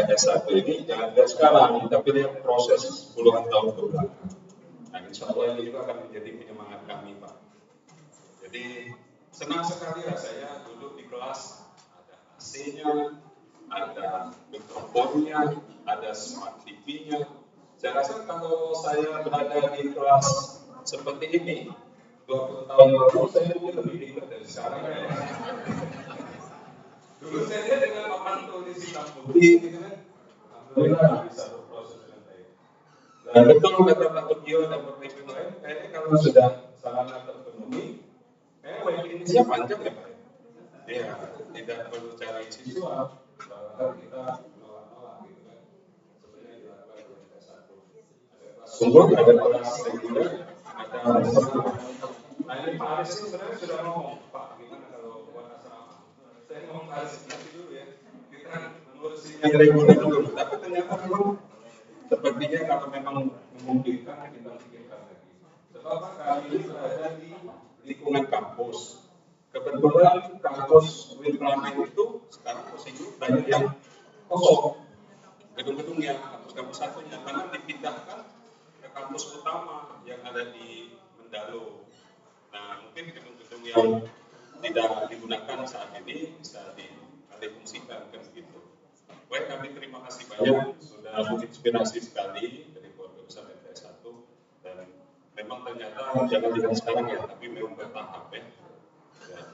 S1 ini jangan lihat sekarang, tapi lihat proses puluhan tahun ke belakang. Nah, insya Allah ini juga akan menjadi penyemangat kami, Pak. Jadi senang sekali rasanya duduk di kelas, ada AC-nya, ada mikrofonnya, ada smart TV-nya. Saya rasa kalau saya berada di kelas seperti ini, 20 tahun lalu saya mungkin lebih pintar dari sekarang ya. Dulu saya dengan papan tulis hitam putih gitu kan, alhamdulillah bisa berproses dengan baik. Dan betul kata Pak Tokyo dan Pak Ibu lain, kayaknya kalau sudah sarana terpenuhi, waiting listnya panjang ya Pak. Ya, tidak perlu cari siswa, bahkan kita nolak-nolak gitu kan. Sebenarnya dilakukan oleh S1. Ada kelas sumber, ada kelas reguler, ada asrama. Nah ini Pak Aris ini sebenarnya sudah ngomong, Pak gimana kalau buat asrama? Saya ngomong Pak Aris nanti dulu ya. Kita ngurusin yang reguler dulu, tapi ternyata belum. Sepertinya kalau memang memungkinkan kita pikirkan lagi. Sebab kami ini berada di lingkungan kampus. Kebetulan kampus Wilprana itu sekarang posisinya banyak yang kosong. Gedung-gedung yang kampus-kampus satunya karena dipindahkan ke kampus utama yang ada di Mendalo. Nah, mungkin gedung-gedung yang tidak digunakan saat ini bisa difungsikan kan begitu. Baik, kami terima kasih banyak sudah menginspirasi sekali dari keluarga besar MTS 1 dan memang ternyata jangan lihat sekarang ya, tapi memang bertahap ya.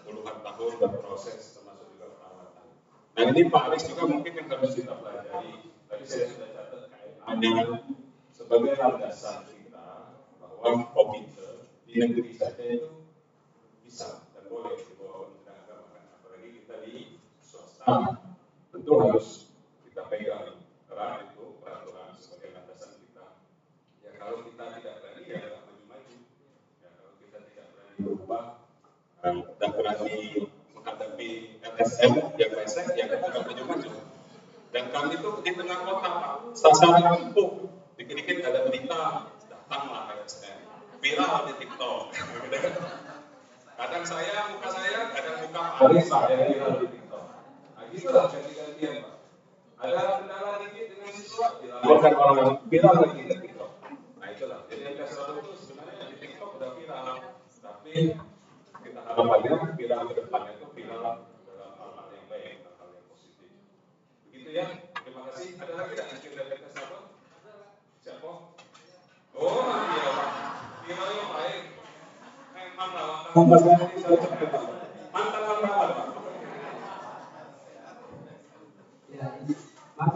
Puluhan tahun berproses termasuk juga perawatan. Nah ini Pak Aris juga mungkin yang harus kita pelajari. Tadi saya sudah catat KMA sebagai landasan kita bahwa komite di negeri saja itu bisa dan boleh dibawa Kementerian Agama, apalagi kita di swasta tentu harus kita pegang erat itu peraturan sebagai landasan kita. Ya kalau kita tidak berani ya nggak maju-maju. Ya kalau kita tidak berani berubah dan berani menghadapi LSM yang resek ya kita nggak maju-maju. Dan kami itu di tengah kota Pak, sasaran empuk, dikit-dikit ada berita datanglah LSM, viral di TikTok. Kadang muka saya, kadang muka Pak Aris Pak yang viral di TikTok. Nah gitulah ganti-gantian Pak. Ada kendala dikit dengan siswa, dilaporkan orang viral lagi di TikTok. Nah itulah, jadi MTS 1 itu sebenarnya di TikTok udah viral, tapi kita harapannya viral ke depannya itu viral dalam hal-hal yang baik, hal-hal yang positif. Begitu ya, terima kasih. Ada lagi tidak mungkin dari MTS 1? Siapa? Oh, iya Pak. Viral yang baik. Memang lawan mantan wartawan Pak. Ya, Pak.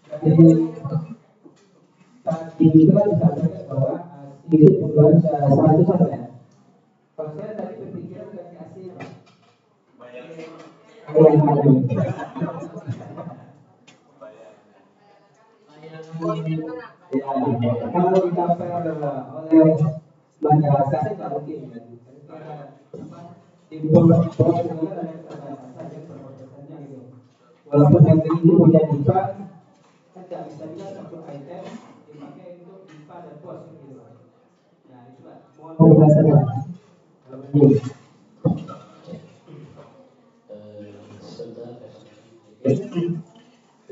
Jadi tadi itu kan disampaikan bahwa itu bulan 100-an ya. Kalau saya tadi berpikiran nggak kasih Pak. Ya, kalau ditapel oleh masyarakat saya tidak mungkin ya. Di bawah juga ada saja perprosesnya gitu. Walaupun negeri ini punya IPA, kan tidak bisa bilang satu item dipakai untuk IPA dan POS gitu. Nah itu Pak, mohon penjelasannya.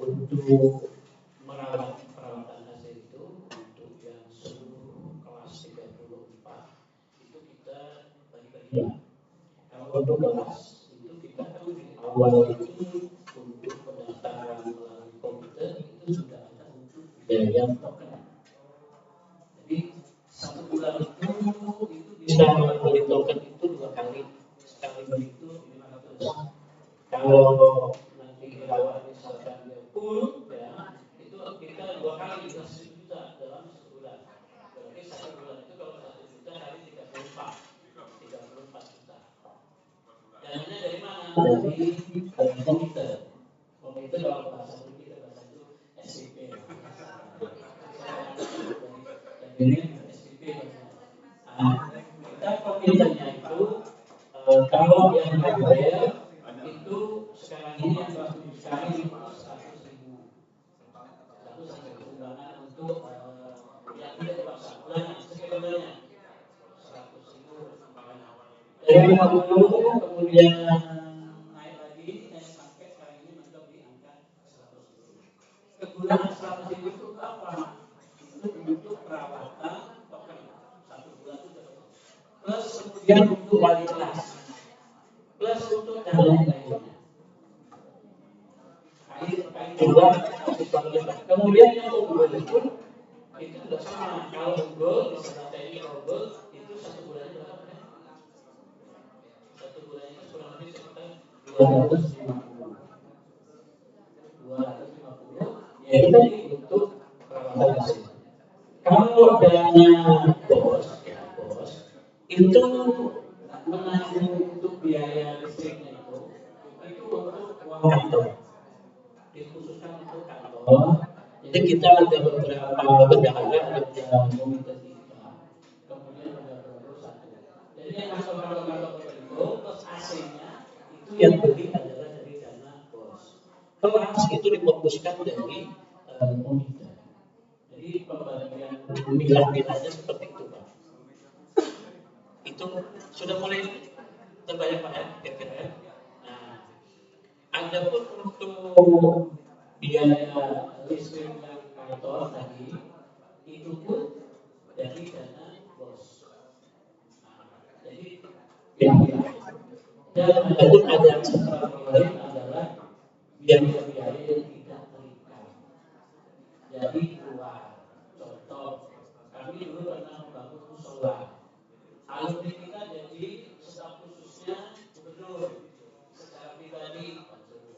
Untuk perawatan AC itu untuk yang seluruh kelas 34 itu kita bagi-bagi. Kalau untuk kelas itu kita tuh di awal itu untuk pendaftaran melalui komputer itu sudah ada untuk biaya token. Jadi 1 bulan itu bisa beli token itu 2 kali, sekali beli itu 500. Kalau nanti dirawat misalkan dia full ya itu kita 2 kali bisa 1 juta dalam 1 bulan. Berarti 1 bulan itu kalau 1 juta kali 34 juta. Dananya dari mana? Dari komputer. Komputer kalau bahasa kita bahasa itu SPP. Jadi SPP. Kita komputernya itu kalau yang hardware itu sekarang ini yang baru sekali 100.000 undangan untuk yang tidak dipaksa bulanan sebenarnya 100.000 dari 50 kemudian naik lagi naik paket sekarang ini mentok di angka 100.000 kegunaan selama hidup itu apa? Itu untuk perawatan token 1 bulan itu plus kemudian untuk wali kelas plus untuk dan lain-lainnya. Juga kemudian yang unggul itu juga sama. Kalau unggul misalnya ini unggul itu 1 bulan berapa? 1 bulan itu kurang lebih sekitar 250. Ya itu tadi untuk perawatan mesin. Kalau dana bos itu menanggung untuk biaya listriknya itu untuk uang kantor. Dikhususkan untuk kantor. Jadi kita ada beberapa bendahara, ada komite 3, kemudian ada pengurus 1. Jadi yang kantor-kantor itu plus AC-nya itu yang beli adalah dari dana bos. Kelas itu difokuskan dari komite. Jadi pembagian milah-milahnya seperti itu, Pak. Itu sudah mulai terbayang, Pak, ya, kira-kira ya. Nah, ada pun untuk biaya listrik dan kantor tadi itu pun dari dana bos. Jadi dan adapun ada secara lain adalah biaya-biaya yang tidak terikat. Jadi keluar contoh kami dulu pernah membangun musola. Alumni kita jadi staf khususnya gubernur secara pribadi.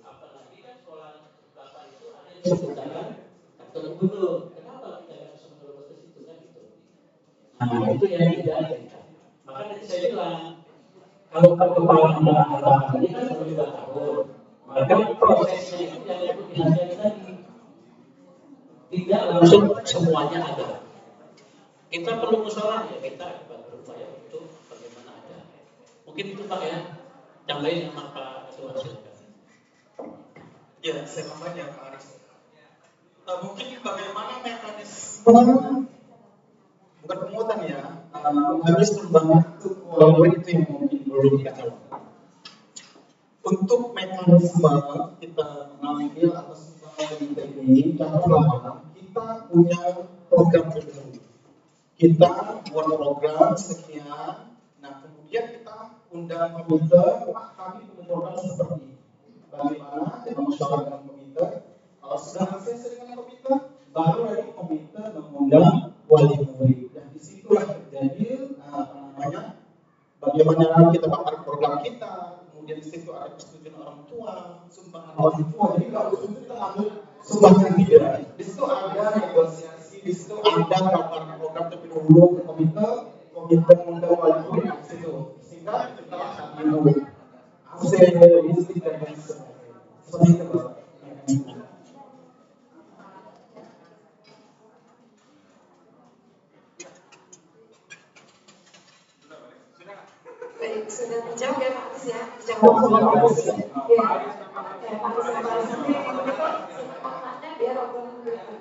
Apalagi kan sekolah bapak itu ada di seputaran kantor gubernur. Kenapa kita nggak bisa menerobos ke situ kan gitu? Nah itu yang tidak terikat. Maka nanti saya bilang kalau kepala ini kan baru 2 tahun, maka prosesnya itu yang perlu dihargai tadi. Tidak langsung semuanya ada. Kita perlu musyawarah ya, kita berupaya untuk bagaimana ada. Mungkin itu Pak ya, yang lain yang Pak Ketua silakan. Ya, saya tambahnya Pak Aris. Mungkin bagaimana mekanisme bukan penguatan ya, mengambil sumbangan uang itu yang mungkin belum diketahui. Untuk mekanisme kita mengambil atas sumbangan ini, yang pertama kita punya program tertentu. Kita buat program sekian, nah kemudian kita undang komite, kami punya program seperti ini. Bagaimana kita musyawarahkan komite? Kalau sudah selesai dengan komite, baru dari komite mengundang wali murid. Dan disitulah terjadi bagaimana kita pakai program kita. Kemudian di situ ada persetujuan orang tua, sumbangan orang tua. Jadi kalau kita ambil sumbangan tidak, di situ ada negosiasi, di situ ada rapor program terlebih dahulu ke komite mengundang wali murid di situ. Sehingga kita ambil hasil listrik dan lain sebagainya. Seperti itu, Pak. Baik, sudah terjawab ya Pak Aris ya? Dijawab sama Pak Aris. Ya, Pak Aris nanti kontaknya biar obrolan berikut.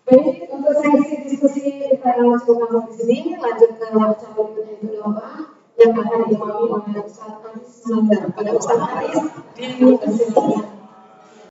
Baik, untuk sesi diskusi kita cukup sampai di sini. Lanjut ke acara berikutnya itu doa yang akan diimami oleh Ustaz Aris Mandar. Pada Ustaz Aris, dipersilakan.